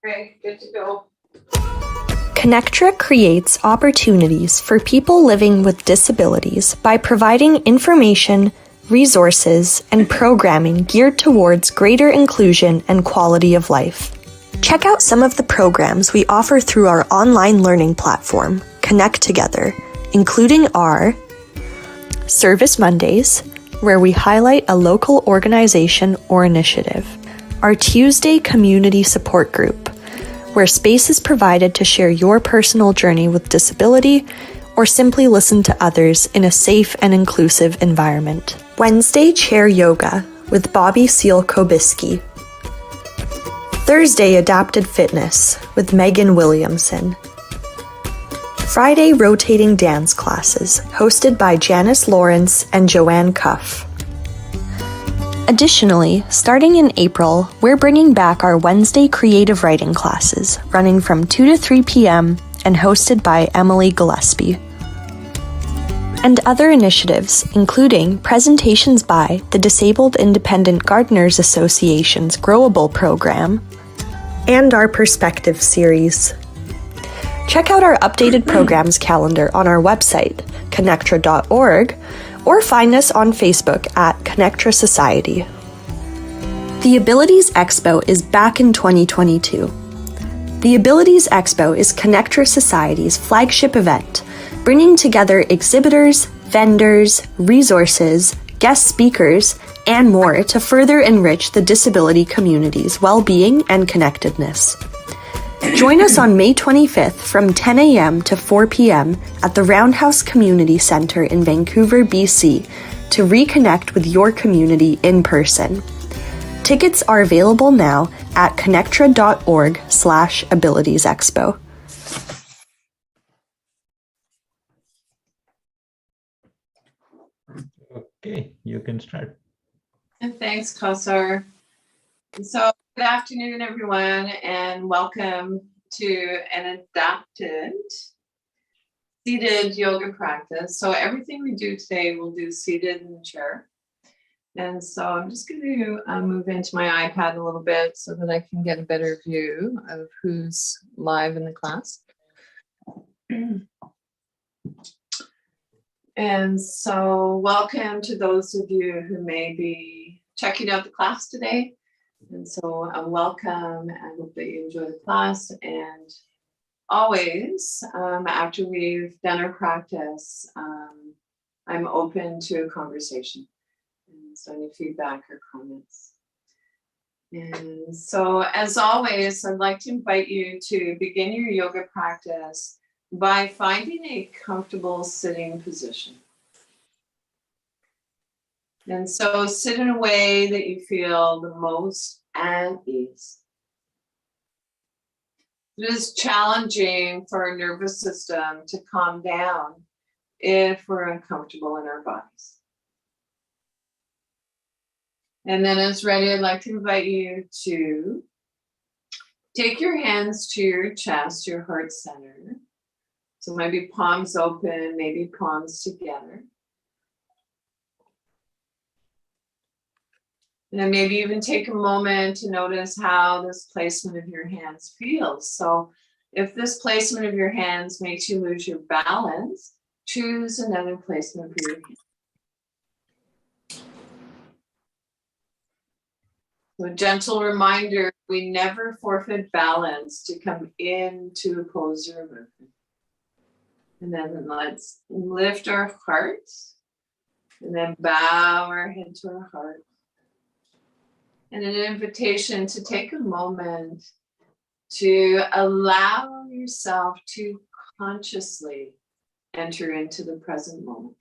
Okay, good to go. ConnecTogether creates opportunities for people living with disabilities by providing information, resources, and programming geared towards greater inclusion and quality of life. Check out some of the programs we offer through our online learning platform, ConnecTogether, including our Service Mondays, where we highlight a local organization or initiative, our Tuesday Community Support Group, where space is provided to share your personal journey with disability or simply listen to others in a safe and inclusive environment. Wednesday Chair Yoga with Bobbie Seale-Cobiskey. Thursday Adapted Fitness with Megan Williamson. Friday Rotating Dance Classes hosted by Janice Lawrence and Joanne Cuff. Additionally, starting in April, we're bringing back our Wednesday creative writing classes, running from 2 to 3 p.m. and hosted by Emily Gillespie. And other initiatives, including presentations by the Disabled Independent Gardeners Association's Growable program, and our Perspective series. Check out our updated programs calendar on our website, connectra.org, or find us on Facebook at ConnecTogether Society. The Abilities Expo is back in 2022. The Abilities Expo is ConnecTogether Society's flagship event, bringing together exhibitors, vendors, resources, guest speakers, and more to further enrich the disability community's well-being and connectedness. Join us on May 25th from 10 a.m. to 4 p.m. at the Roundhouse Community Centre in Vancouver, BC, to reconnect with your community in person. Tickets are available now at connectra.org/abilitiesexpo. Okay, you can start. And thanks, Kausar. So good afternoon, everyone, and welcome to an adapted seated yoga practice. So everything we do today, we'll do seated in the chair. And so I'm just going to move into my iPad a little bit so that I can get a better view of who's live in the class. And so welcome to those of you who may be checking out the class today. And so welcome. I hope that you enjoy the class. And always, after we've done our practice, I'm open to a conversation. And so any feedback or comments. And so as always, I'd like to invite you to begin your yoga practice by finding a comfortable sitting position. And so sit in a way that you feel the most at ease. It is challenging for our nervous system to calm down if we're uncomfortable in our bodies. And then as ready, I'd like to invite you to take your hands to your chest, your heart center. So maybe palms open, maybe palms together. And then maybe even take a moment to notice how this placement of your hands feels. So if this placement of your hands makes you lose your balance, choose another placement for your hands. So a gentle reminder, we never forfeit balance to come into a pose or movement. And then let's lift our hearts and then bow our head to our heart. And an invitation to take a moment to allow yourself to consciously enter into the present moment.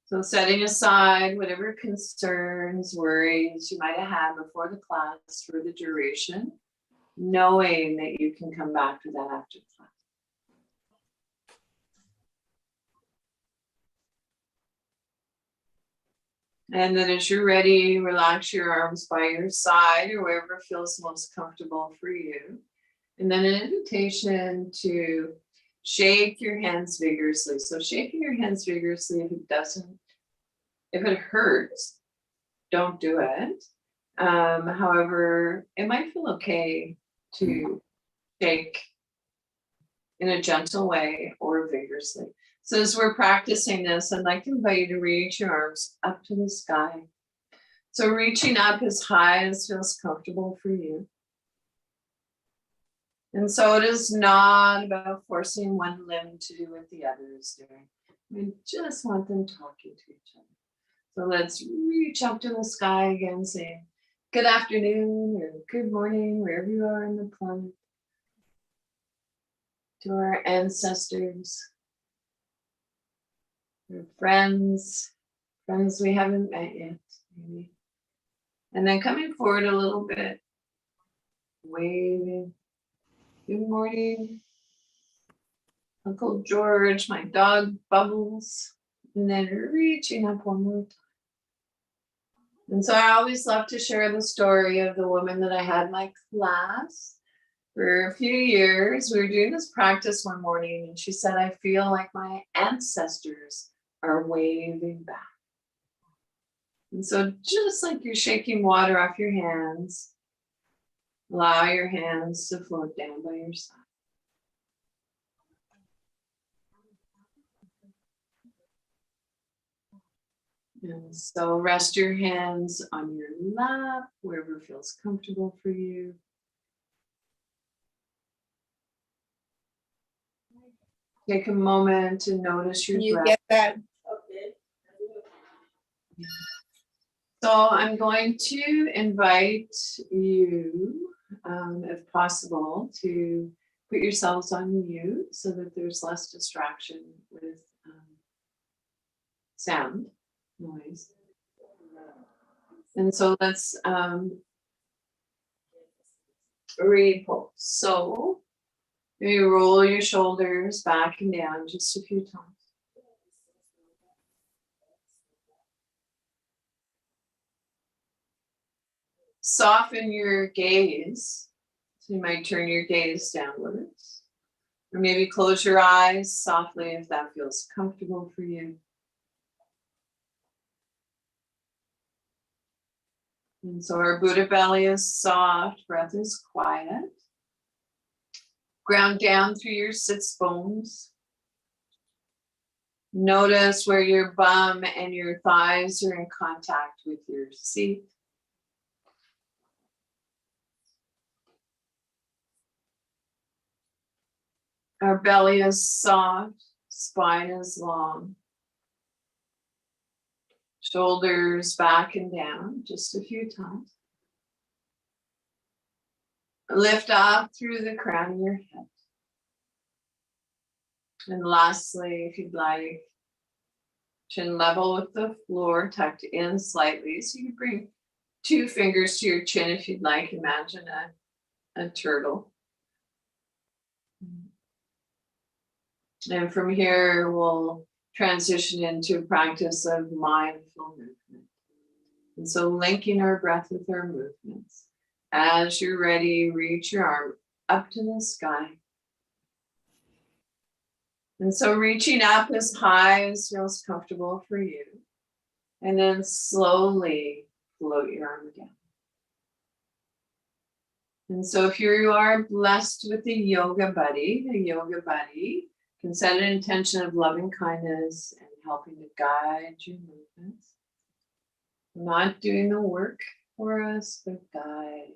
So setting aside whatever concerns, worries you might have had before the class for the duration, knowing that you can come back to that after class. And then as you're ready, relax your arms by your side or wherever feels most comfortable for you. And then an invitation to shake your hands vigorously. So shaking your hands vigorously, if it hurts, don't do it. However, it might feel okay to shake in a gentle way or vigorously. So as we're practicing this, I'd like to invite you to reach your arms up to the sky. So reaching up as high as feels comfortable for you. And so it is not about forcing one limb to do what the other is doing. We just want them talking to each other. So let's reach up to the sky again, saying good afternoon or good morning, wherever you are on the planet. To our ancestors, our friends we haven't met yet, maybe. And then coming forward a little bit, waving. Good morning, Uncle George, my dog Bubbles, and then reaching up one more time. And so I always love to share the story of the woman that I had in my class. For a few years, we were doing this practice one morning, and she said, I feel like my ancestors are waving back. And so just like you're shaking water off your hands, allow your hands to float down by your side. And so rest your hands on your lap, wherever feels comfortable for you. Take a moment to notice your breath. Get that? So I'm going to invite you, if possible, to put yourselves on mute so that there's less distraction with sound noise. And so let's repose. So you roll your shoulders back and down just a few times. Soften your gaze. So you might turn your gaze downwards. Or maybe close your eyes softly if that feels comfortable for you. And so our Buddha belly is soft, breath is quiet. Ground down through your sits bones. Notice where your bum and your thighs are in contact with your seat. Our belly is soft, spine is long. Shoulders back and down, just a few times. Lift up through the crown of your head. And lastly, if you'd like, chin level with the floor, tucked in slightly. So you can bring 2 fingers to your chin if you'd like. Imagine a turtle. And from here, we'll transition into a practice of mindful movement. And so linking our breath with our movements. As you're ready, reach your arm up to the sky. And so reaching up as high as feels comfortable for you. And then slowly float your arm down. And so if you are blessed with a yoga buddy can set an intention of loving kindness and helping to guide your movements. Not doing the work for us, but guide.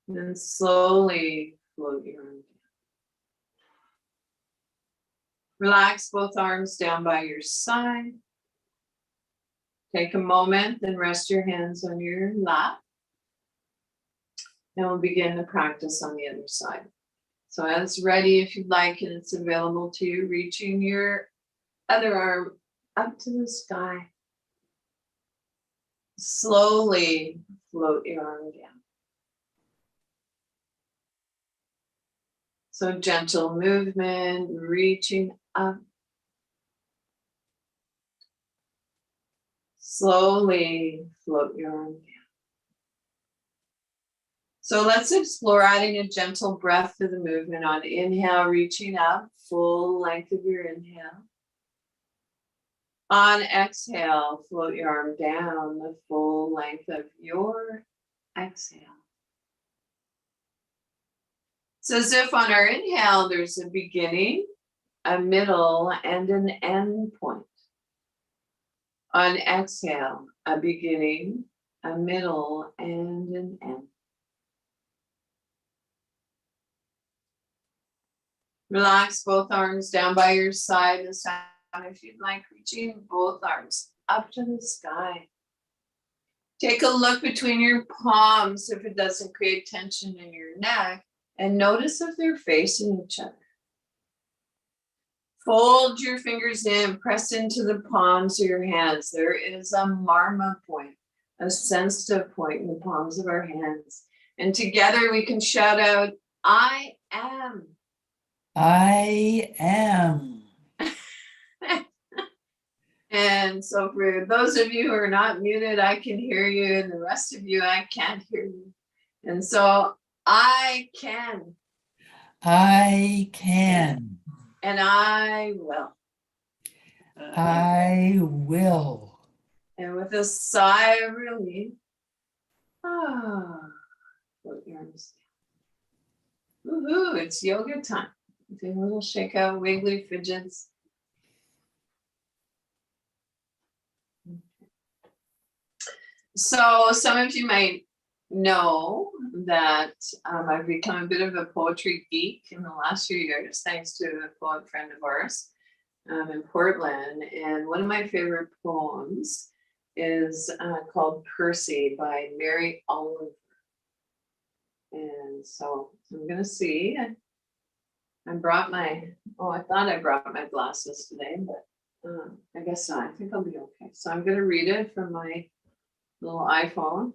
And then slowly float your arm down. Relax both arms down by your side. Take a moment, then rest your hands on your lap. And we'll begin the practice on the other side. So as ready, if you'd like, and it's available to you, reaching your other arm up to the sky. Slowly float your arm down. So gentle movement, reaching up. Slowly float your arm down. So let's explore adding a gentle breath to the movement. On inhale, reaching up, full length of your inhale. On exhale, float your arm down the full length of your exhale. It's as if on our inhale, there's a beginning, a middle, and an end point. On exhale, a beginning, a middle, and an end. Relax both arms down by your side this time if you'd like, reaching both arms up to the sky. Take a look between your palms if it doesn't create tension in your neck, and notice if they're facing each other. Fold your fingers in, press into the palms of your hands. There is a marma point, a sensitive point in the palms of our hands. And together we can shout out, I am. I am. And so for those of you who are not muted, I can hear you, and the rest of you, I can't hear you. And so I can. I can. And I will. I will. And with a sigh of relief, float your arms down. Woohoo, it's yoga time. Do a little shake out, wiggly fidgets. So some of you might know that I've become a bit of a poetry geek in the last few years, thanks to a poet friend of ours in Portland. And one of my favorite poems is called Percy by Mary Oliver. And so I'm going to see. I brought my, I thought I brought my glasses today, but I guess not. I think I'll be okay. So I'm going to read it from my little iPhone.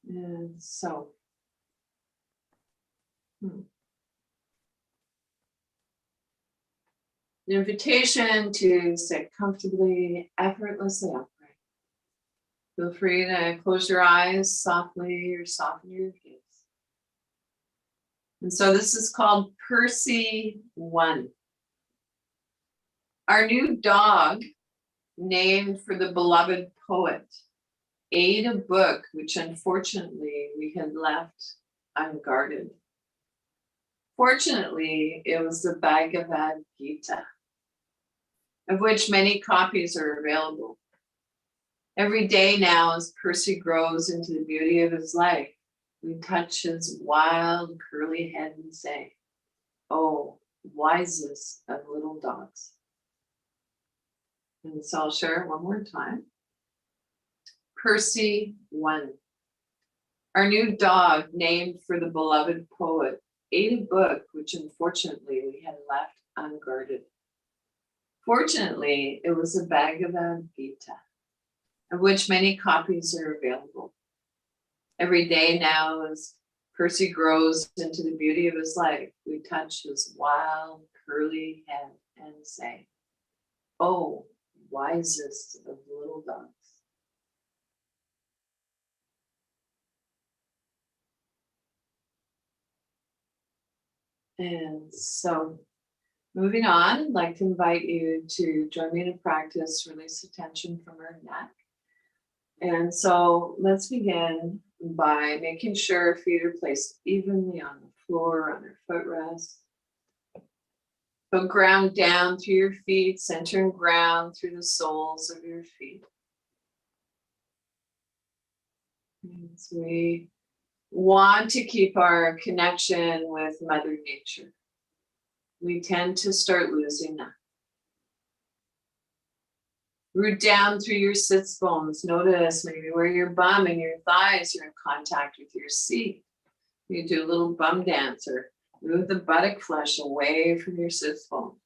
And so, an invitation to sit comfortably, effortlessly upright. Feel free to close your eyes softly or soften your gaze. And so this is called Percy 1. Our new dog, named for the beloved poet, ate a book which unfortunately we had left unguarded. Fortunately, it was the Bhagavad Gita, of which many copies are available. Every day now, as Percy grows into the beauty of his life, we touch his wild curly head and say, "Oh, wisest of little dogs." And so I'll share it one more time. Percy 1. Our new dog, named for the beloved poet, ate a book which unfortunately we had left unguarded. Fortunately, it was the Bhagavad Gita, of which many copies are available. Every day now, as Percy grows into the beauty of his life, we touch his wild curly head and say, "Oh, wisest of little dogs." And so moving on, I'd like to invite you to join me in a practice, release the tension from our neck. And so let's begin by making sure feet are placed evenly on the floor, on their footrest. So ground down through your feet, centering ground through the soles of your feet. As we want to keep our connection with Mother Nature, we tend to start losing that. Root down through your sits bones. Notice maybe where your bum and your thighs are in contact with your seat. You do a little bum dance or move the buttock flesh away from your sits bone.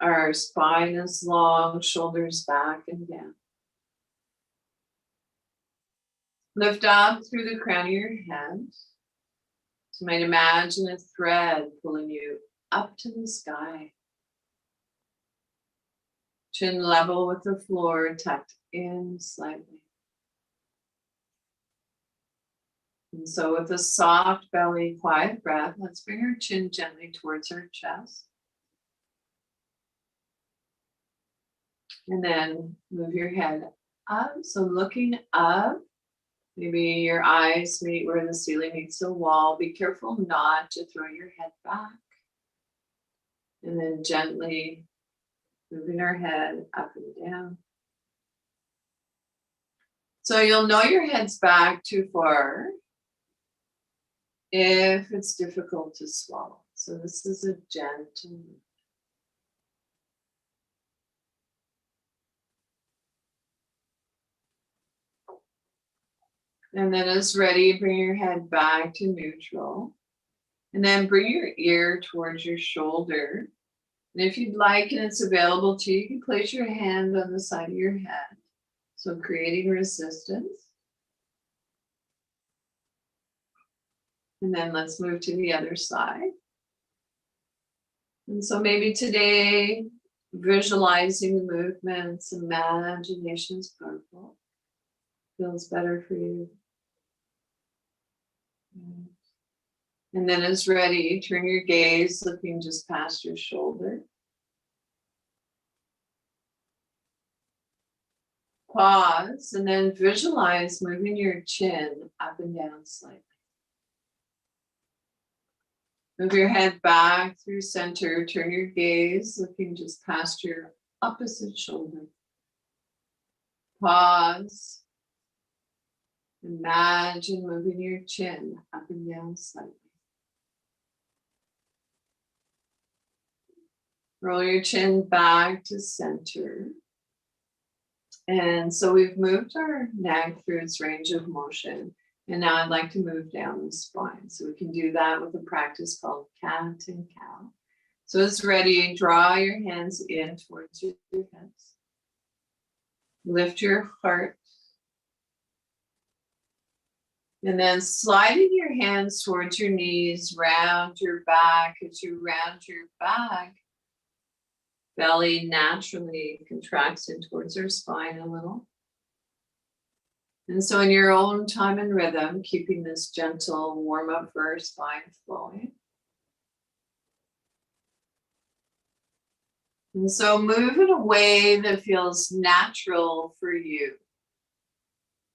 Our spine is long, shoulders back and down. Lift up through the crown of your head. So you might imagine a thread pulling you up to the sky. Chin level with the floor, tucked in slightly. And so with a soft belly, quiet breath, let's bring our chin gently towards our chest. And then move your head up. So looking up, maybe your eyes meet where the ceiling meets the wall. Be careful not to throw your head back. And then gently moving our head up and down. So you'll know your head's back too far if it's difficult to swallow. So this is a gentle move. And then as ready, bring your head back to neutral. And then bring your ear towards your shoulder. And if you'd like and it's available to you, you can place your hand on the side of your head. So creating resistance. And then let's move to the other side. And so maybe today, visualizing the movements, imagination's powerful. Feels better for you. And then as ready, turn your gaze looking just past your shoulder. Pause and then visualize moving your chin up and down slightly. Move your head back through center. Turn your gaze looking just past your opposite shoulder. Pause. Imagine moving your chin up and down slightly. Roll your chin back to center. And so we've moved our neck through its range of motion. And now I'd like to move down the spine. So we can do that with a practice called cat and cow. So it's ready. Draw your hands in towards your hips. Lift your heart. And then sliding your hands towards your knees, round your back. As you round your back, belly naturally contracts in towards our spine a little. And so in your own time and rhythm, keeping this gentle warm up for our spine flowing. And so move in a way that feels natural for you.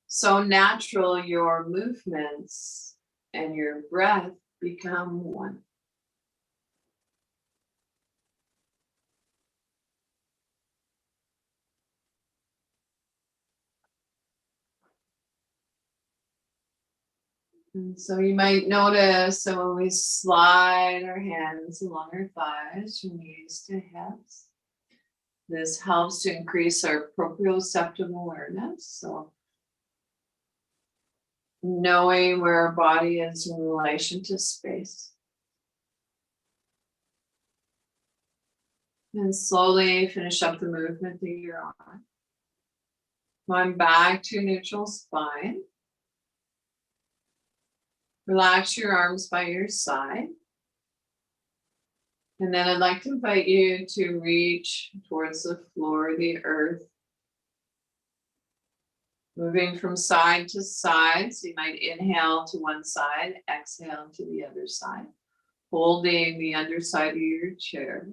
So natural your movements and your breath become one. And so you might notice that when we slide our hands along our thighs from knees to hips, this helps to increase our proprioceptive awareness. So knowing where our body is in relation to space. And slowly finish up the movement that you're on. Come back to neutral spine. Relax your arms by your side. And then I'd like to invite you to reach towards the floor, the earth. Moving from side to side. So you might inhale to one side, exhale to the other side. Holding the underside of your chair.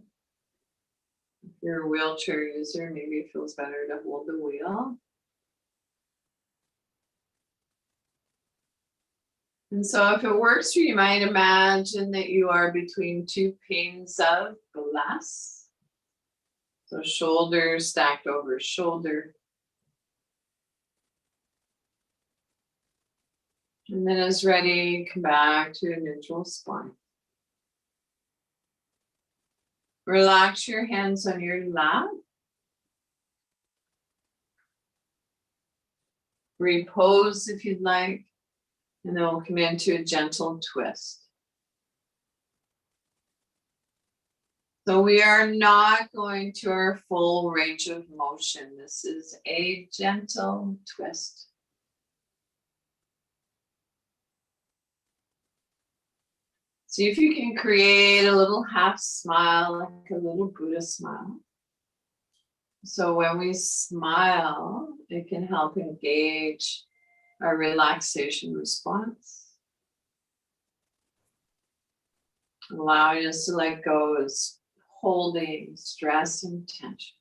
If you're a wheelchair user, maybe it feels better to hold the wheel. And so if it works for you, you might imagine that you are between two panes of glass. So shoulder stacked over shoulder. And then as ready, come back to a neutral spine. Relax your hands on your lap. Repose if you'd like. And then we'll come into a gentle twist. So we are not going to our full range of motion. This is a gentle twist. See if you can create a little half smile, like a little Buddha smile. So when we smile, it can help engage our relaxation response. Allowing us to let go is holding stress and tension.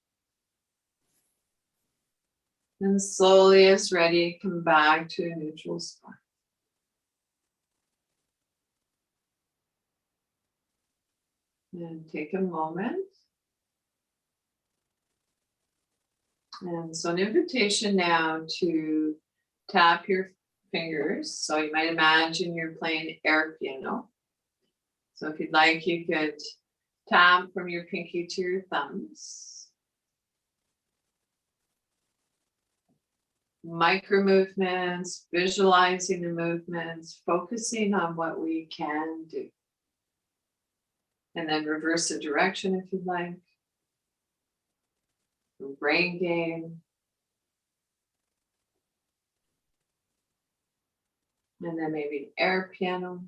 And slowly, as ready, come back to a neutral spot. And take a moment. And so an invitation now to tap your fingers. So you might imagine you're playing air piano. So if you'd like, you could tap from your pinky to your thumbs. Micro movements, visualizing the movements, focusing on what we can do. And then reverse the direction if you'd like. Brain game. And then maybe air piano.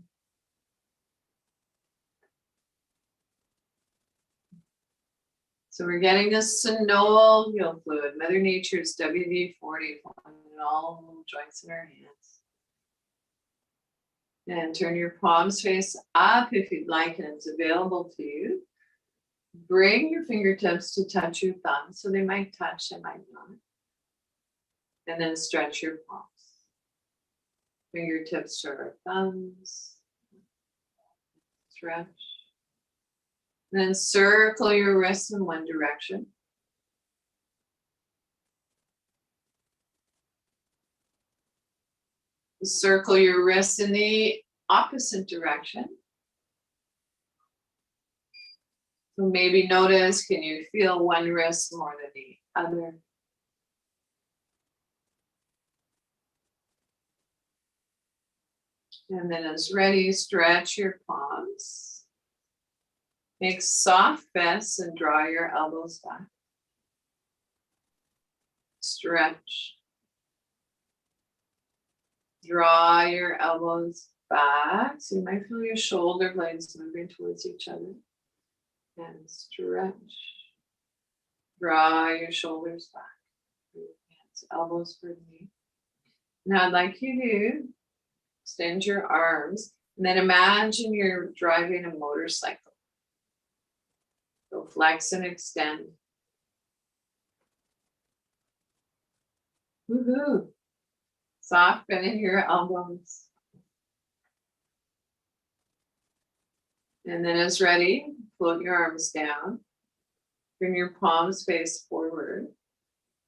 So we're getting this synovial fluid, Mother Nature's WD-40 in all joints in our hands. And turn your palms face up if you'd like, and it's available to you. Bring your fingertips to touch your thumbs, so they might touch, they might not. And then stretch your palms. Fingertips to our thumbs. Stretch. And then circle your wrists in one direction. Circle your wrists in the opposite direction. So maybe notice, can you feel one wrist more than the other? And then as ready, stretch your palms. Make soft fists and draw your elbows back. Stretch. Draw your elbows back. So you might feel your shoulder blades moving towards each other. And stretch. Draw your shoulders back. Hands, elbows for me. Now I'd like you to extend your arms and then imagine you're driving a motorcycle. So flex and extend. Woohoo! Soft bend in your elbows. And then as ready, float your arms down. Bring your palms face forward.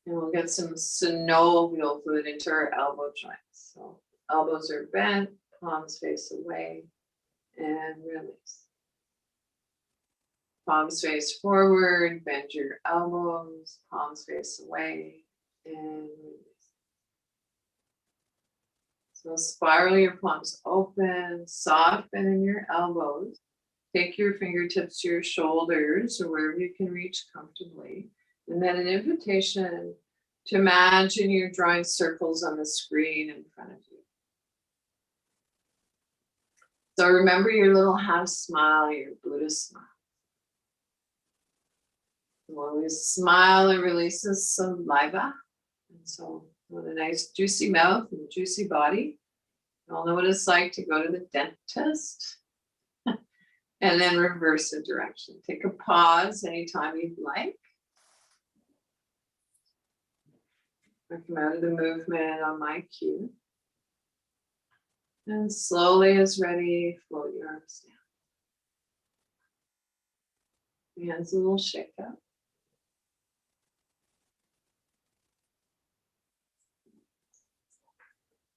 And we'll get some synovial fluid into our elbow joints. So elbows are bent, palms face away, and release. Palms face forward, bend your elbows, palms face away, and release. So spiral your palms open, soft bend in your elbows. Take your fingertips to your shoulders or wherever you can reach comfortably. And then an invitation to imagine you're drawing circles on the screen in front of you. So remember your little half smile, your Buddha smile. When we smile, it releases saliva. And so with a nice juicy mouth and juicy body, you all know what it's like to go to the dentist. And then reverse the direction. Take a pause anytime you'd like. I come out of the movement on my cue. And slowly as ready, float your arms down. Hands a little shake up.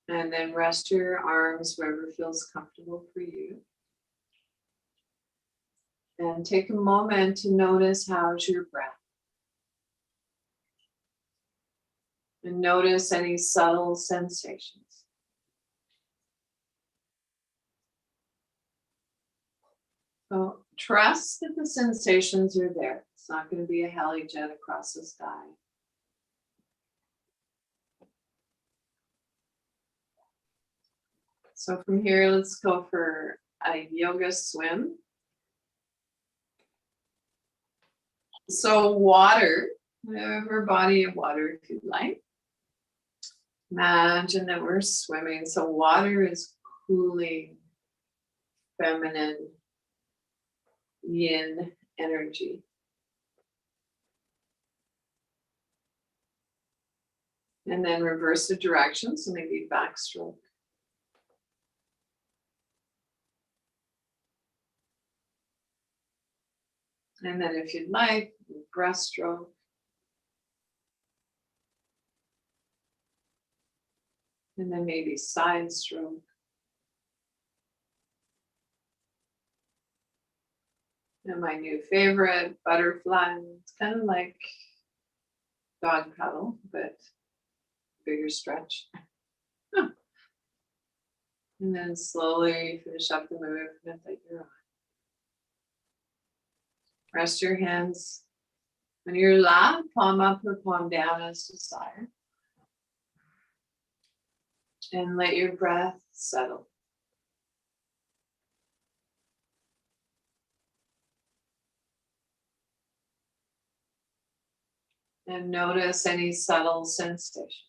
And then rest your arms wherever feels comfortable for you. And take a moment to notice how's your breath. And notice any subtle sensations. So trust that the sensations are there. It's not going to be a heli jet across the sky. So from here, let's go for a yoga swim. So water, whatever body of water if you'd like. Imagine that we're swimming. So water is cooling, feminine, yin energy. And then reverse the direction, so maybe backstroke. And then if you'd like, breaststroke. And then maybe side stroke. And my new favorite, butterfly. It's kind of like dog paddle, but bigger stretch. And then slowly finish up the movement that you're on. Rest your hands on your lap, palm up or palm down as desired. And let your breath settle. And notice any subtle sensations.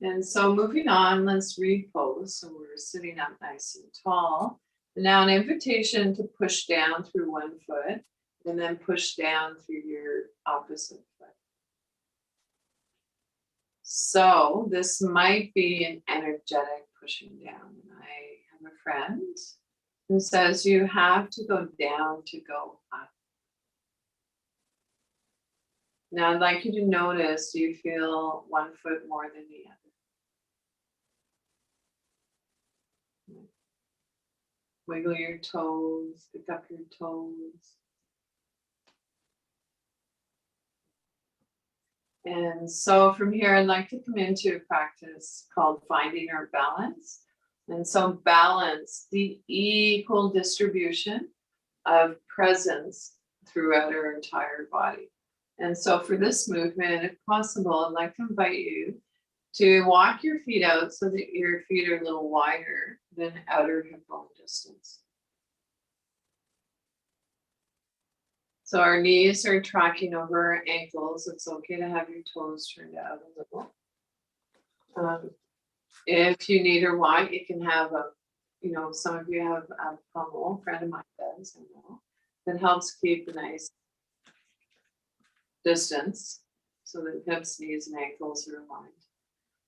And so moving on, let's repose. So we're sitting up nice and tall. And now an invitation to push down through one foot and then push down through your opposite foot. So this might be an energetic pushing down. I have a friend who says you have to go down to go up. Now I'd like you to notice, do you feel one foot more than the other? Wiggle your toes, pick up your toes. And so from here, I'd like to come into a practice called finding our balance. And so balance, the equal distribution of presence throughout our entire body. And so for this movement, if possible, I'd like to invite you to walk your feet out so that your feet are a little wider than outer hip bone distance. So our knees are tracking over our ankles. It's okay to have your toes turned out a little. If you need or want, you can have a, some of you have a pummel, a friend of mine does, I know, that helps keep a nice distance so that hips, knees, and ankles are aligned.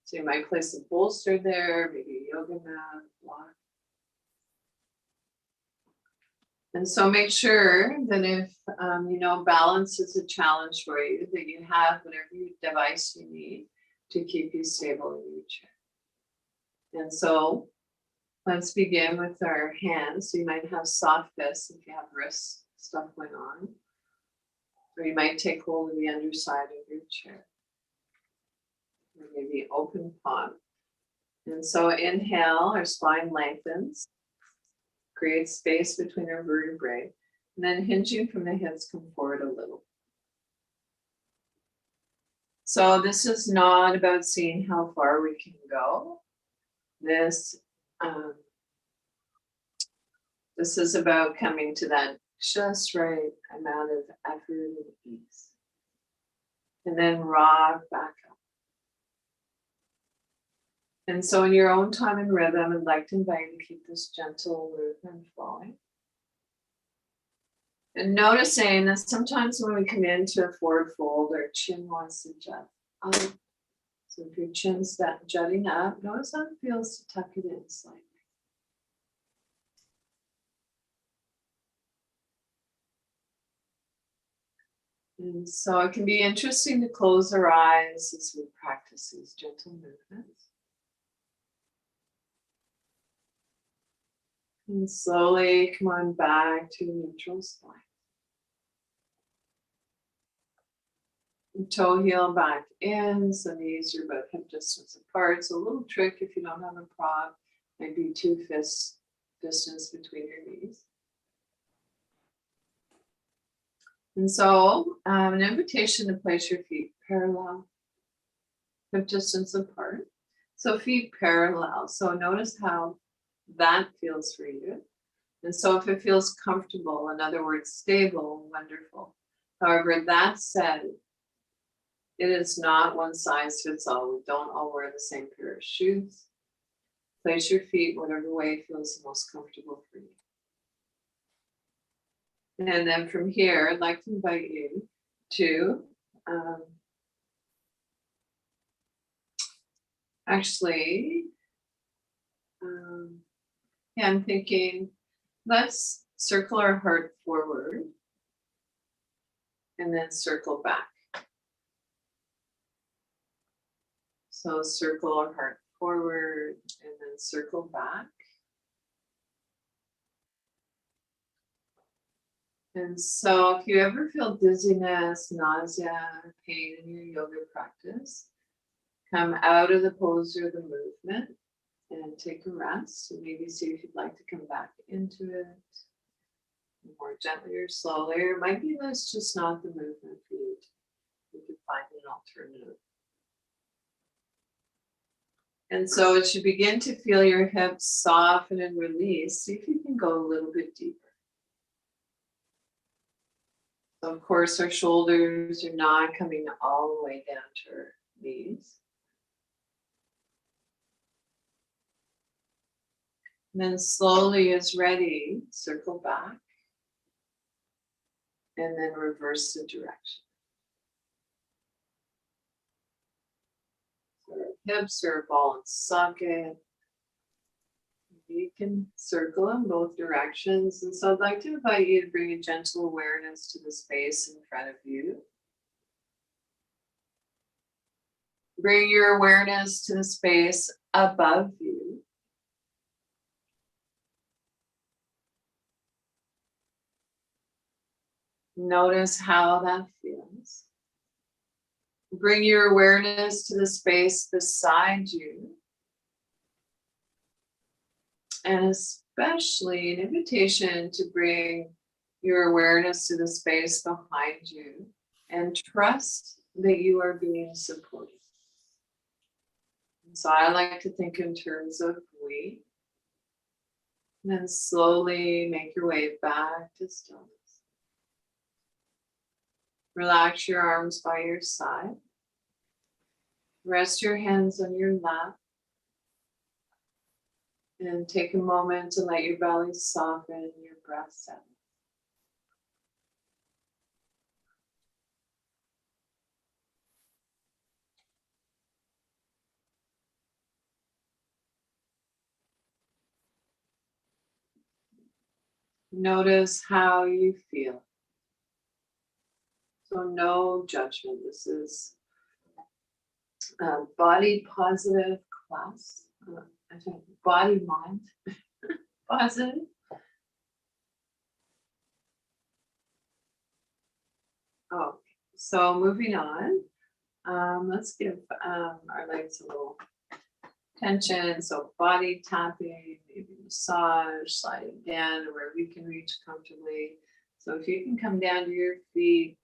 So you might place a bolster there, maybe a yoga mat, block. And so make sure that if, balance is a challenge for you, that you have whatever device you need to keep you stable in your chair. And so let's begin with our hands. So you might have soft fists if you have wrist stuff going on. Or you might take hold of the underside of your chair. Or maybe open palm. And so inhale, our spine lengthens. Create space between our vertebrae. And then hinging from the hips, come forward a little. So this is not about seeing how far we can go. This is about coming to that just right amount of effort and ease. And then rock back up. And so in your own time and rhythm, I'd like to invite you to keep this gentle movement flowing. And noticing that sometimes when we come into a forward fold, our chin wants to jut up. So if your chin's jutting up, notice how it feels to tuck it in slightly. And so it can be interesting to close our eyes as we practice these gentle movements. And slowly come on back to neutral spine. And toe heel back in, so knees are about hip distance apart. So a little trick if you don't have a prop, might be 2 fists distance between your knees. And so an invitation to place your feet parallel, hip distance apart. So feet parallel. So notice how that feels for you. And so if it feels comfortable, in other words, stable, wonderful. However, that said, It is not one size fits all. We don't all wear the same pair of shoes. Place your feet whatever way feels the most comfortable for you. And then from here, I'd like to invite you to yeah, I'm thinking, let's circle our heart forward and then circle back. So circle our heart forward and then circle back. And so if you ever feel dizziness, nausea, or pain in your yoga practice, come out of the pose or the movement and take a rest. And maybe see if you'd like to come back into it more gently or slowly. Or it might be that's just not the movement for you. You could find an alternative. And so as you begin to feel your hips soften and release, see if you can go a little bit deeper. So of course, our shoulders are not coming all the way down to our knees. And then slowly as ready, circle back and then reverse the direction. So our hips are a ball and socket. You can circle in both directions. And so I'd like to invite you to bring a gentle awareness to the space in front of you. Bring your awareness to the space above you. Notice how that feels. Bring your awareness to the space beside you. And especially an invitation to bring your awareness to the space behind you and trust that you are being supported. And so I like to think in terms of we. And then slowly make your way back to stillness. Relax your arms by your side. Rest your hands on your lap. And take a moment to let your belly soften and your breath settle. Notice how you feel. So no judgment. This is a body positive class. I think body mind positive. Oh, so moving on. Let's give our legs a little tension. So body tapping, maybe massage, sliding down to where we can reach comfortably. So if you can come down to your feet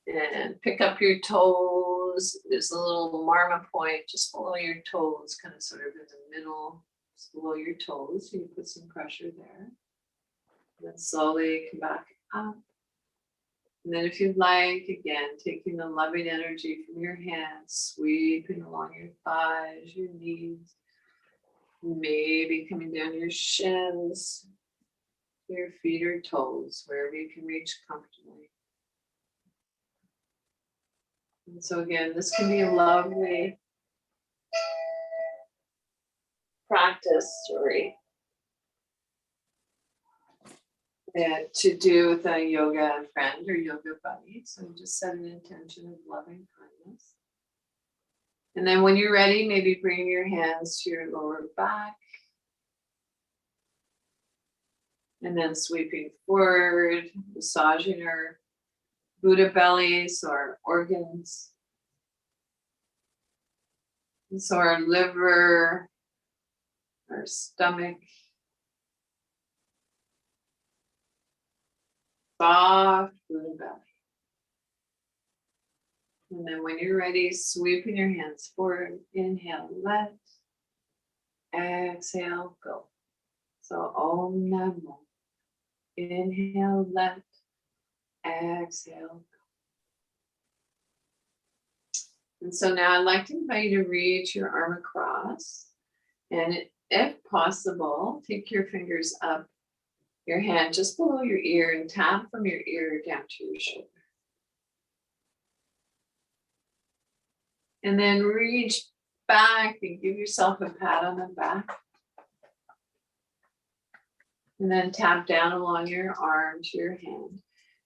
and pick up your toes. There's a little marma point just below your toes, kind of sort of in the middle, just below your toes. So you put some pressure there. And then slowly come back up. And then if you'd like, again, taking the loving energy from your hands, sweeping along your thighs, your knees, maybe coming down your shins, your feet or toes, wherever you can reach comfortably. And so again, this can be a lovely practice story and to do with a yoga friend or yoga buddy. So just set an intention of loving kindness. And then when you're ready, maybe bring your hands to your lower back. And then sweeping forward, massaging our Buddha bellies or organs. And so our liver, our stomach, soft Buddha belly. And then when you're ready, sweeping your hands forward, inhale, let, exhale, go. So Om Namo. Inhale, let, exhale, go. And so now I'd like to invite you to reach your arm across. And if possible, take your fingers up your hand just below your ear and tap from your ear down to your shoulder. And then reach back and give yourself a pat on the back. And then tap down along your arm to your hand.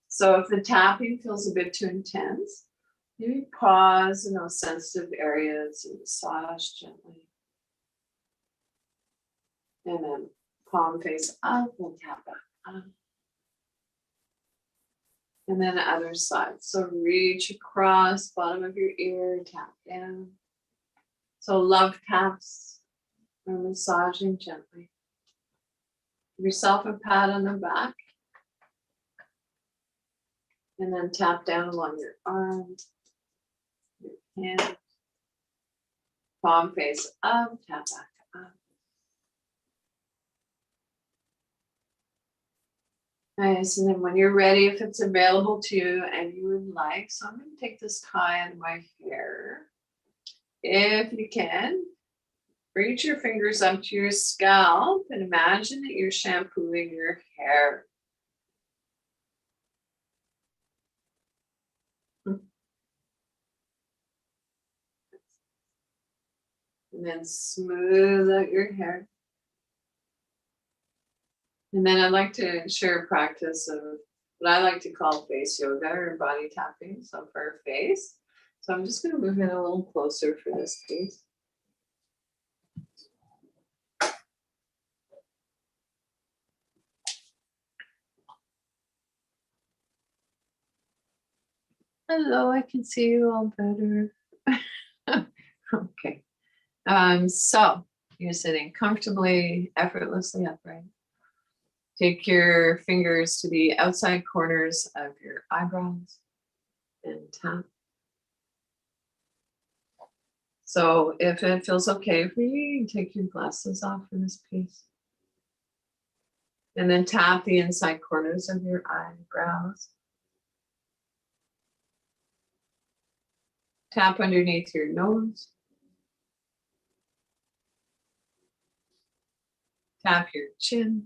So if the tapping feels a bit too intense, maybe pause in those sensitive areas and massage gently. And then palm face up, we'll tap back up. And then the other side. So reach across, bottom of your ear, tap down. So love taps or massaging gently. Give yourself a pat on the back. And then tap down along your arm, your hand. Palm face up, tap back up. Nice, and then when you're ready, if it's available to you and you would like, so I'm going to take this tie on my hair. If you can, reach your fingers up to your scalp and imagine that you're shampooing your hair. And then smooth out your hair. And then I'd like to share a practice of what I like to call face yoga or body tapping, so for our face. So I'm just going to move in a little closer for this piece. Hello, I can see you all better. Okay. So you're sitting comfortably, effortlessly upright. Take your fingers to the outside corners of your eyebrows and tap. So if it feels okay for you, you can take your glasses off for this piece. And then tap the inside corners of your eyebrows. Tap underneath your nose. Tap your chin.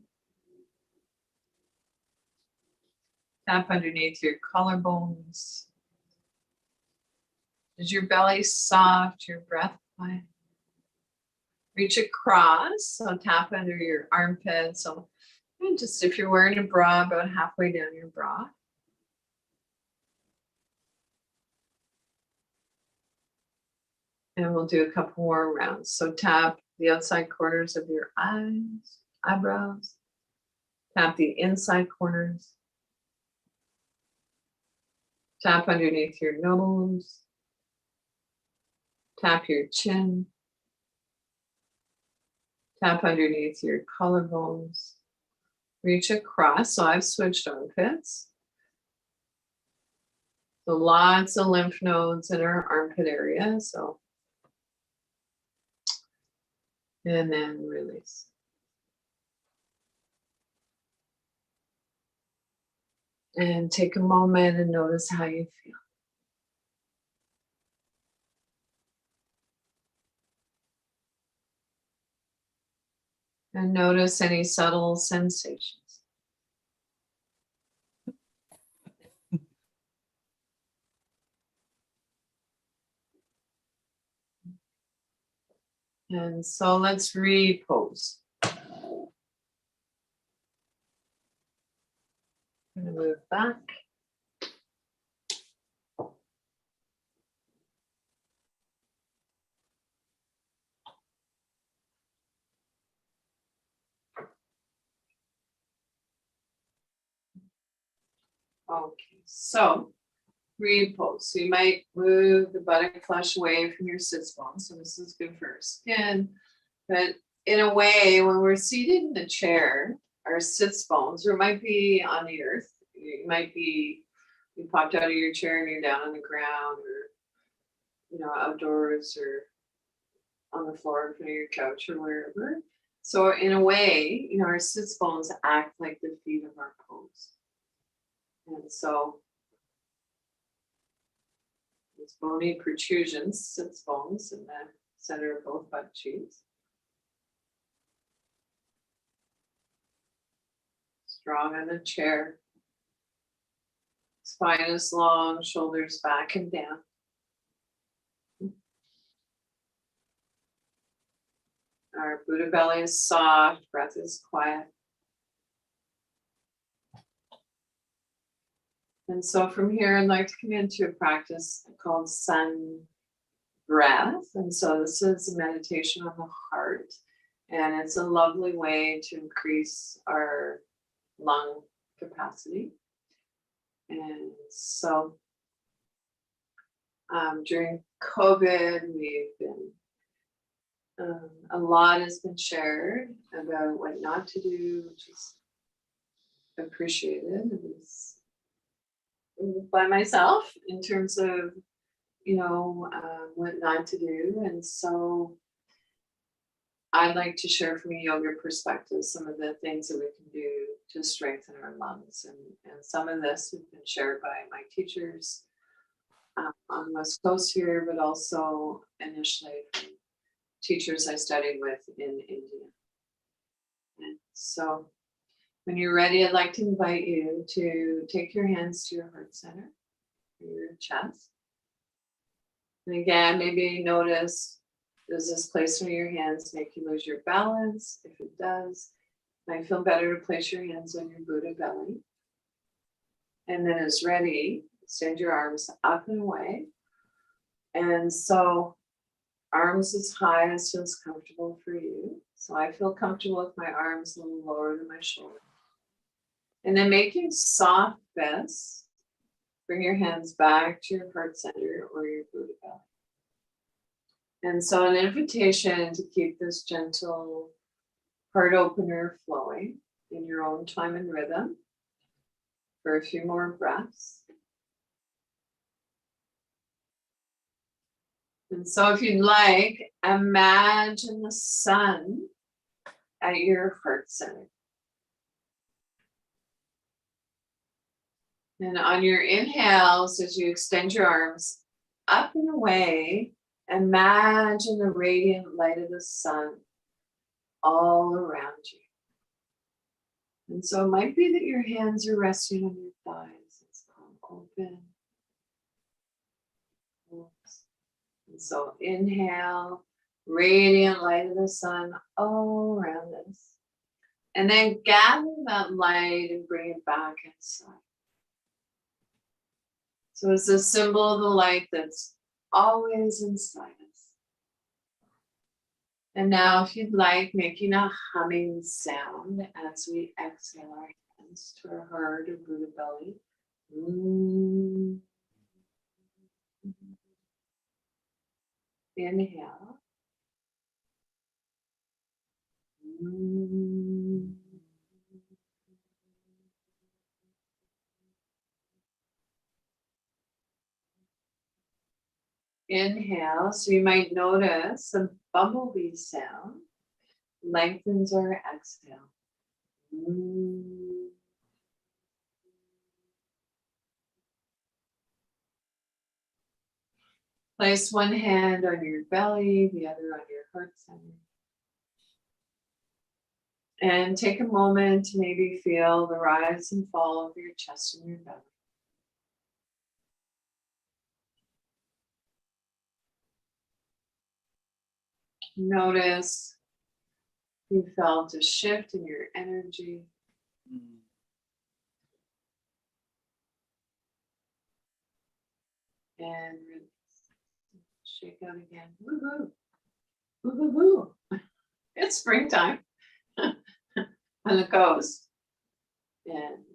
Tap underneath your collarbones. Is your belly soft, your breath quiet? Reach across, so tap under your armpit. So just if you're wearing a bra, about halfway down your bra. And we'll do a couple more rounds. So tap the outside corners of your eyes, eyebrows. Tap the inside corners. Tap underneath your nose. Tap your chin. Tap underneath your collarbones. Reach across. So I've switched armpits. So lots of lymph nodes in our armpit area. So, and then release. And take a moment and notice how you feel. And notice any subtle sensations. And so let's repose. I'm going to move back. Okay, so repose. So you might move the buttock flesh away from your sits bones. So this is good for our skin. But in a way, when we're seated in the chair, our sits bones, or it might be on the earth. It might be you popped out of your chair and you're down on the ground, or outdoors, or on the floor in front of your couch or wherever. So in a way, our sits bones act like the feet of our pose. And so These bony protrusions, sits bones in the center of both butt cheeks. Strong on the chair. Spine is long, shoulders back and down. Our Buddha belly is soft, breath is quiet. And so from here, I'd like to come into a practice called sun breath. And so this is a meditation on the heart. And it's a lovely way to increase our lung capacity. And so during COVID, we've been, a lot has been shared about what not to do, which is appreciated, at least by myself, in terms of, what not to do. And so I'd like to share from a yoga perspective some of the things that we can do to strengthen our lungs. And some of this has been shared by my teachers on the West Coast here, but also initially from teachers I studied with in India. And so when you're ready, I'd like to invite you to take your hands to your heart center, your chest. And again, maybe notice, does this placement of your hands make you lose your balance? If it does, it might feel better to place your hands on your Buddha belly. And then as ready, extend your arms up and away. And so arms as high as feels comfortable for you. So I feel comfortable with my arms a little lower than my shoulder. And then making soft fists, bring your hands back to your heart center or your Buddha belly. And so an invitation to keep this gentle heart opener flowing in your own time and rhythm for a few more breaths. And so if you'd like, imagine the sun at your heart center. And on your inhales, as you extend your arms up and away, imagine the radiant light of the sun all around you. And so it might be that your hands are resting on your thighs. It's called open. And so inhale, radiant light of the sun all around us. And then gather that light and bring it back inside. So it's a symbol of the light that's always inside us. And now if you'd like, making a humming sound as we exhale our hands to our heart or Buddha belly. Inhale. Inhale, so you might notice a bumblebee sound lengthens our exhale. Place one hand on your belly, the other on your heart center. And take a moment to maybe feel the rise and fall of your chest and your belly. Notice you felt a shift in your energy. And shake out again. Woohoo! Woohoo! It's springtime on the coast. And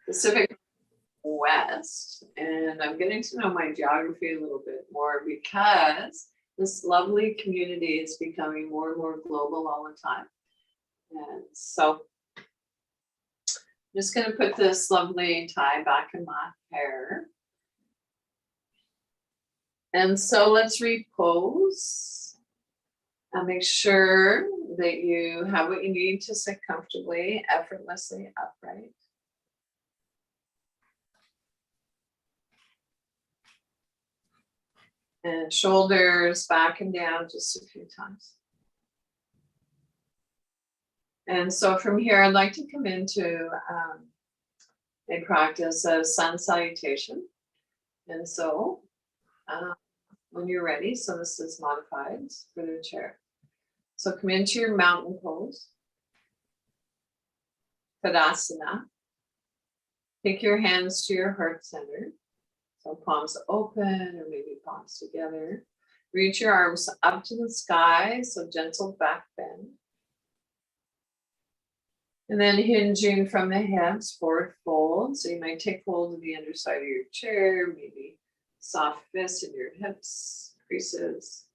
Pacific West. And I'm getting to know my geography a little bit more because this lovely community is becoming more and more global all the time. And so I'm just going to put this lovely tie back in my hair. And so let's repose and make sure that you have what you need to sit comfortably, effortlessly upright. And shoulders back and down just a few times. And so from here, I'd like to come into a practice of sun salutation. And so when you're ready, so this is modified for the chair. So come into your mountain pose, Tadasana. Take your hands to your heart center. So palms open or maybe palms together. Reach your arms up to the sky, so gentle back bend. And then hinging from the hips, forward fold. So you might take hold of the underside of your chair, maybe soft fists in your hips, creases.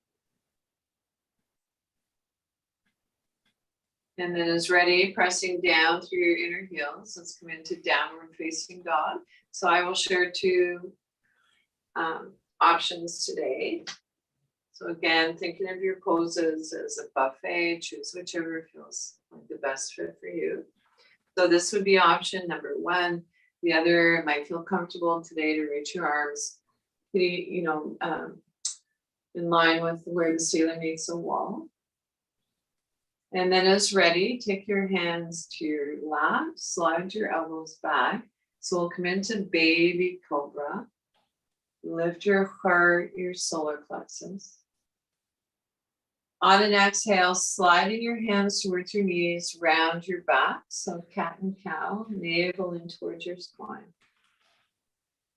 And then as ready, pressing down through your inner heels. Let's come into downward facing dog. So I will share two options today. So again, thinking of your poses as a buffet, choose whichever feels like the best fit for you. So this would be option number one. The other might feel comfortable today to reach your arms, in line with where the ceiling meets the wall. And then as ready, take your hands to your lap, slide your elbows back. So we'll come into baby cobra. Lift your heart, your solar plexus. On an exhale, sliding your hands towards your knees, round your back. So cat and cow, navel in towards your spine.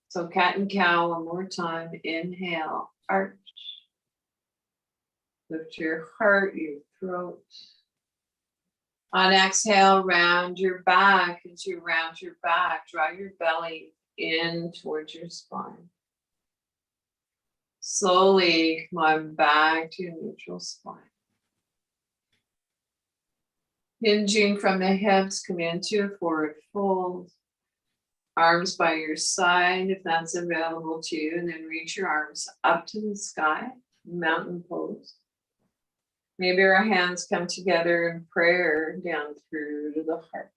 So cat and cow one more time. Inhale, arch. Lift your heart, your throat. On exhale, round your back. As you round your back, draw your belly in towards your spine. Slowly come on back to your neutral spine. Hinging from the hips, come into a forward fold. Arms by your side if that's available to you, and then reach your arms up to the sky, mountain pose. Maybe our hands come together in prayer down through to the heart.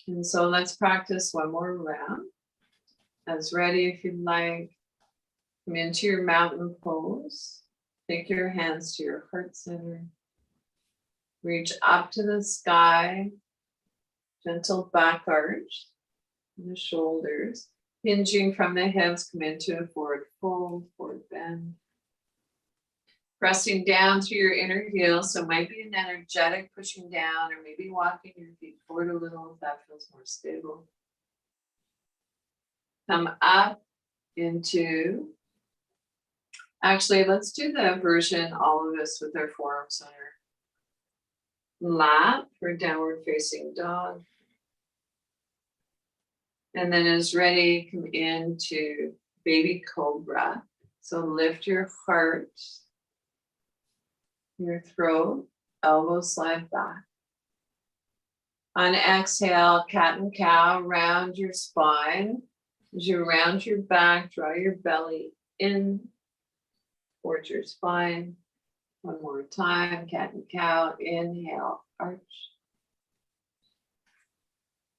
And so let's practice one more round. As ready, if you'd like, come into your mountain pose. Take your hands to your heart center. Reach up to the sky. Gentle back arch in the shoulders. Hinging from the hips, come into a forward fold, forward bend. Pressing down through your inner heels, so it might be an energetic pushing down, or maybe walking your feet forward a little if that feels more stable. Come up into, actually, let's do the version, all of us with our forearms on our lap for downward facing dog. And then as ready, come into baby cobra. So lift your heart, your throat, elbows slide back. On exhale, cat and cow, round your spine. As you round your back, draw your belly in towards your spine. One more time, cat and cow, inhale, arch.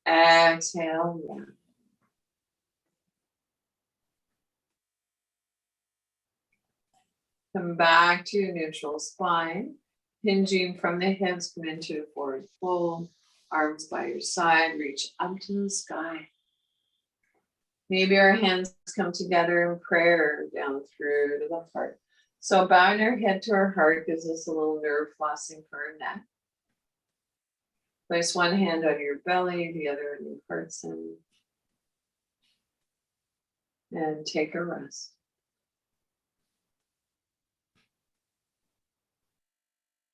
Exhale, round. Come back to your neutral spine. Hinging from the hips, come into a forward fold. Arms by your side, reach up to the sky. Maybe our hands come together in prayer down through to the heart. So bowing our head to our heart gives us a little nerve flossing for our neck. Place one hand on your belly, the other on your heart center. And take a rest.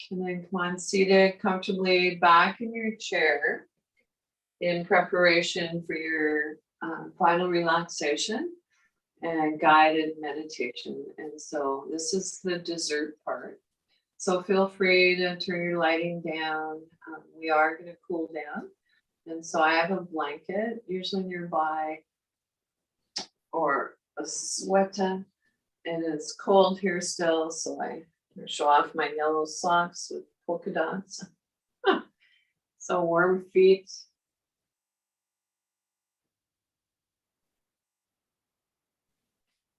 And then come on, seated comfortably back in your chair in preparation for your final relaxation and guided meditation. And so this is the dessert part. So feel free to turn your lighting down. We are going to cool down. And so I have a blanket usually nearby or a sweater. And it's cold here still, so I show off my yellow socks with polka dots. So warm feet.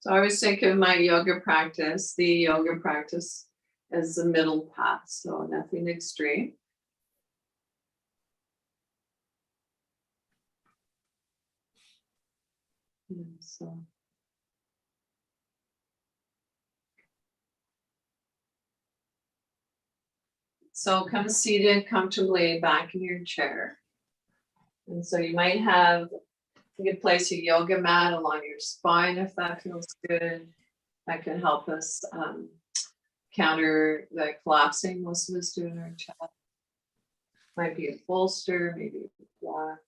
So I always think of my yoga practice, the yoga practice as the middle path, so nothing extreme. And so come seated comfortably back in your chair. And so you might have, you could place a yoga mat along your spine if that feels good. That can help us counter the collapsing most of us do in our chest. Might be a bolster, maybe a block.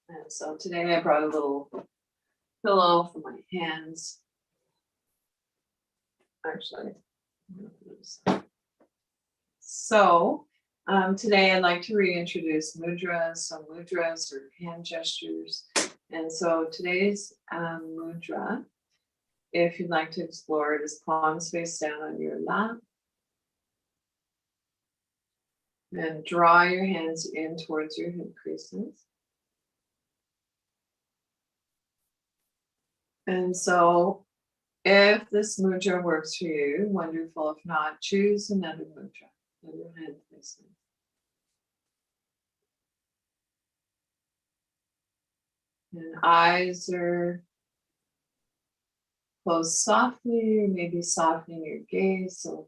And so today I brought a little pillow for my hands. Actually, so today I'd like to reintroduce mudras. So mudras are hand gestures. And so today's mudra, if you'd like to explore it, is palms face down on your lap. And draw your hands in towards your hip creases. And so if this mudra works for you, wonderful. If not, choose another mudra, another hand placement. And eyes are closed softly, maybe softening your gaze, so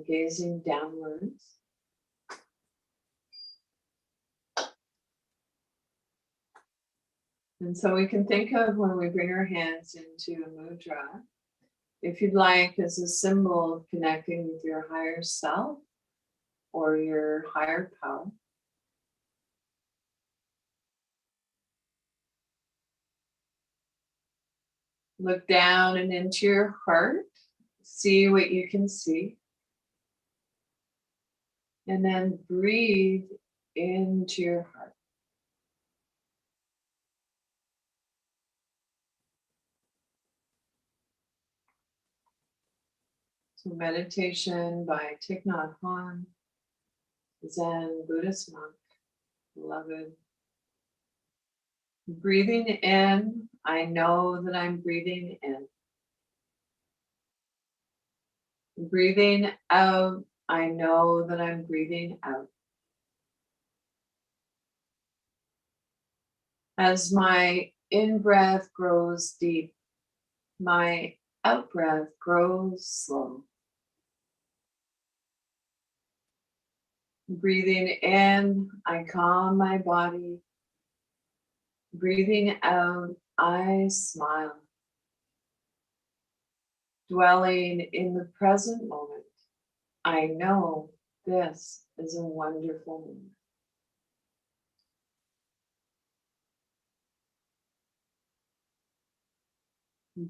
gazing downwards. And so we can think of when we bring our hands into a mudra, if you'd like, as a symbol of connecting with your higher self or your higher power. Look down and into your heart, see what you can see. And then breathe into your heart. So meditation by Thich Nhat Hanh, Zen Buddhist monk, beloved. Breathing in, I know that I'm breathing in. Breathing out, I know that I'm breathing out. As my in-breath grows deep, my out-breath grows slow. Breathing in, I calm my body. Breathing out, I smile. Dwelling in the present moment, I know this is a wonderful moment.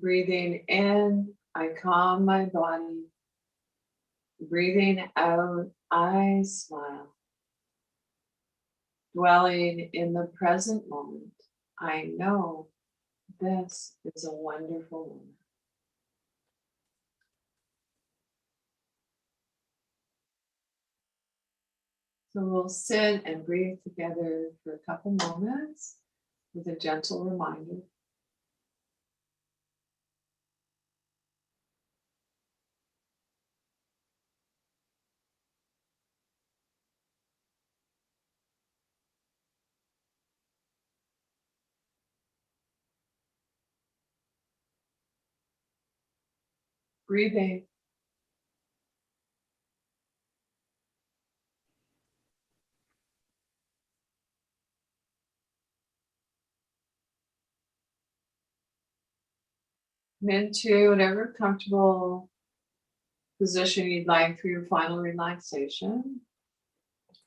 Breathing in, I calm my body. Breathing out, I smile. Dwelling in the present moment, I know this is a wonderful moment. So we'll sit and breathe together for a couple moments with a gentle reminder. Breathing. Into whatever comfortable position you'd like for your final relaxation.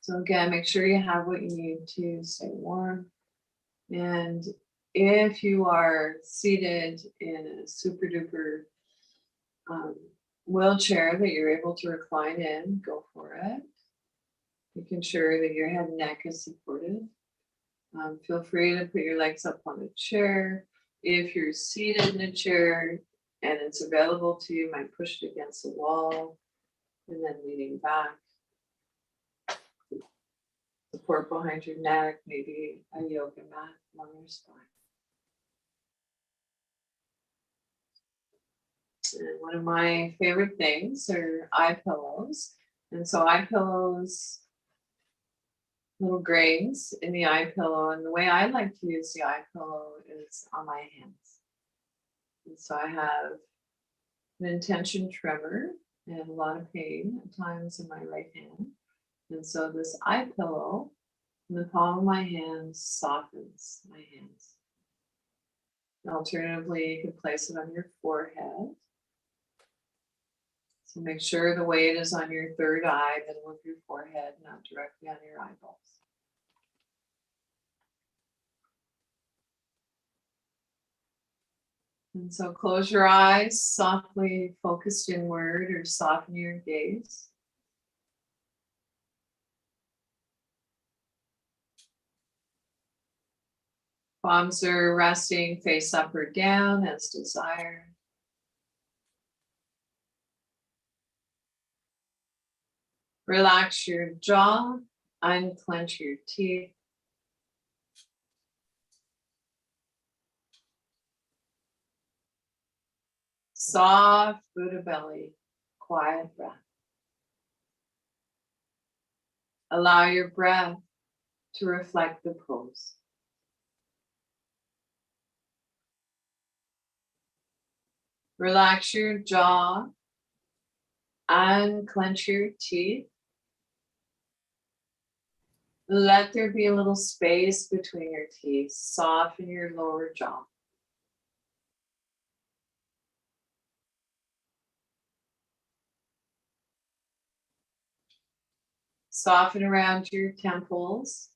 So again, make sure you have what you need to stay warm. And if you are seated in a super duper wheelchair that you're able to recline in, go for it. Making sure that your head and neck is supported. Feel free to put your legs up on the chair. If you're seated in a chair and it's available to you, you might push it against the wall and then leaning back. support behind your neck, maybe a yoga mat along your spine. And one of my favorite things are eye pillows. And so eye pillows, little grains in the eye pillow. And the way I like to use the eye pillow is on my hands. And so I have an intention tremor and a lot of pain at times in my right hand. And so this eye pillow in the palm of my hand softens my hands. Alternatively, you can place it on your forehead. So make sure the weight is on your third eye, middle of your forehead, not directly on your eyeballs. And so close your eyes, softly focused inward, or soften your gaze. Palms are resting face up or down as desired. Relax your jaw, unclench your teeth. Soft Buddha belly, quiet breath. Allow your breath to reflect the pose. Relax your jaw, unclench your teeth. Let there be a little space between your teeth. Soften your lower jaw. Soften around your temples.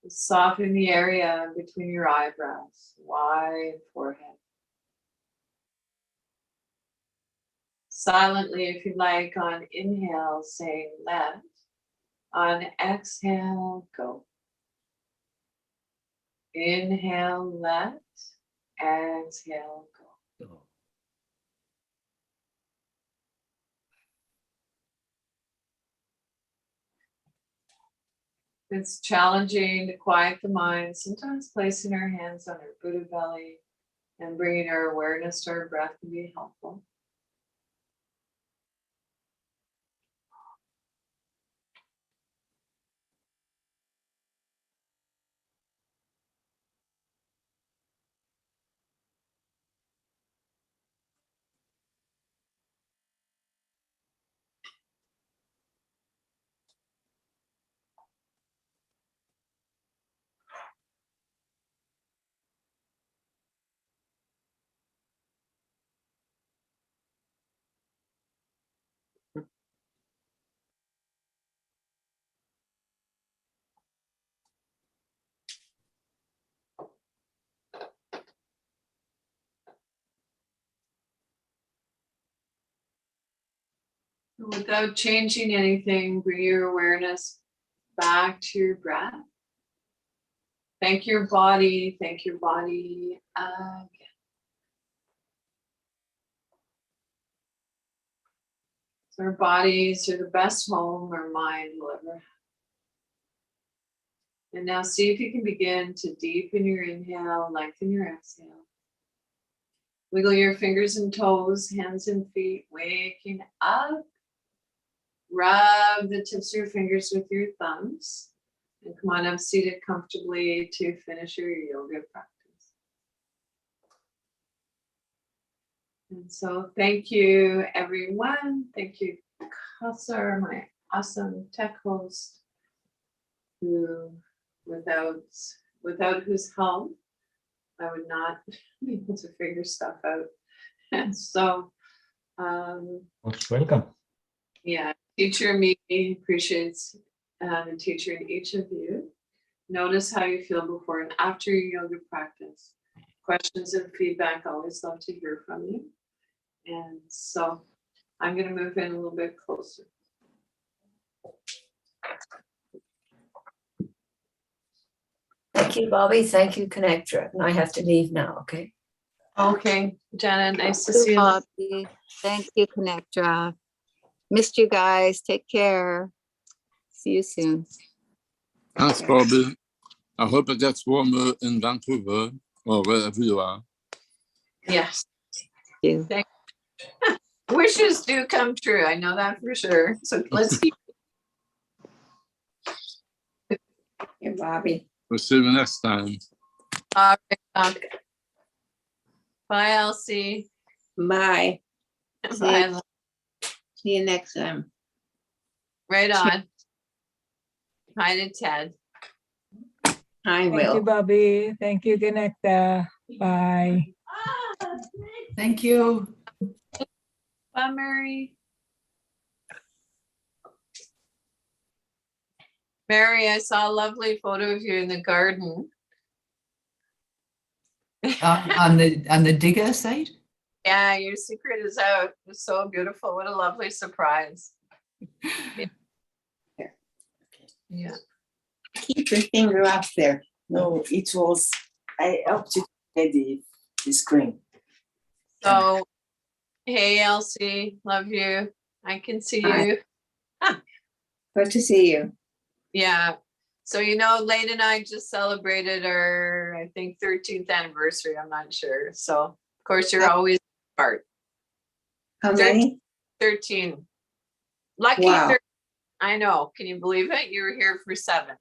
Soften the area between your eyebrows, wide forehead. Silently, if you like, on inhale, saying let. On exhale, go. Inhale, let. Exhale, go. Go. It's challenging to quiet the mind. Sometimes placing our hands on our Buddha belly and bringing our awareness to our breath can be helpful. Without changing anything, bring your awareness back to your breath. Thank your body. Thank your body again. So our bodies are the best home our mind will ever have. And now see if you can begin to deepen your inhale, lengthen your exhale. Wiggle your fingers and toes, hands and feet, waking up. Rub the tips of your fingers with your thumbs. And come on up seated comfortably to finish your yoga practice. And so thank you, everyone. Thank you, Kassar, my awesome tech host, who without whose help, I would not be able to figure stuff out. And so, Most welcome. yeah, teacher me appreciates the teacher in each of you. Notice how you feel before and after your yoga practice. Questions and feedback, always love to hear from you. And so I'm going to move in a little bit closer. Thank you, Bobbie. Thank you, ConnecTogether. And I have to leave now, okay? Okay, Janet, nice to Thank see you, you. Bobbie. Thank you, ConnecTogether. Missed you guys. Take care. See you soon. Thanks, Bobbie. I hope it gets warmer in Vancouver or wherever you are. Yes. Thank you. Wishes do come true. I know that for sure. So let's keep. Hey, Bobbie. We'll see you next time. All right. Okay. Bye, Elsie. Bye. Bye. See you next time. Right on. Hi to Ted. Hi, Thank Will. you, Bobbie. Thank you, Connecta. Bye. Thank you. Bye, Mary. Mary, I saw a lovely photo of you in the garden. On the digger site. Yeah, your secret is out. It's so beautiful. What a lovely surprise. Yeah. Keep your finger off there. No, it was, I helped you get the screen. So, hey, Elsie, love you. I can see Hi. you. Good to see you. Yeah. So, you know, Lane and I just celebrated our, I think, 13th anniversary. I'm not sure. So, of course, you're always part. How many? 13. Lucky Wow. 13. I know. Can you believe it? You were here for 7.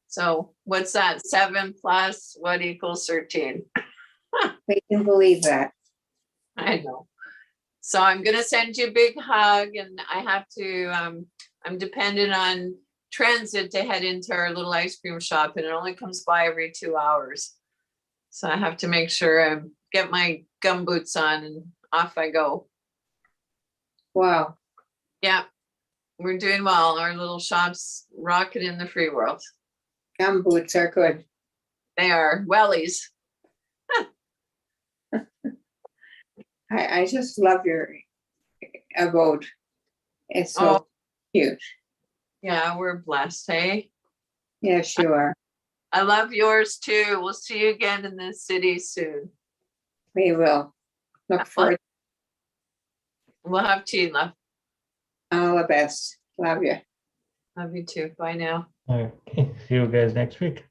So what's that? 7 plus what equals 13? I can believe that. I know. So I'm going to send you a big hug, and I have to, I'm dependent on transit to head into our little ice cream shop, and it only comes by every 2 hours. So I have to make sure I get my gum boots on and off I go. Wow. Yeah, we're doing well. Our little shop's rocking in the free world. Gum boots are good. They are wellies. I just love your abode. It's so cute. Yeah, we're blessed, hey? Yes, you are. I love yours too. We'll see you again in the city soon. We will. Look forward We'll have tea, love. to all the best. Love you. Love you too. Bye now. Okay. See you guys next week.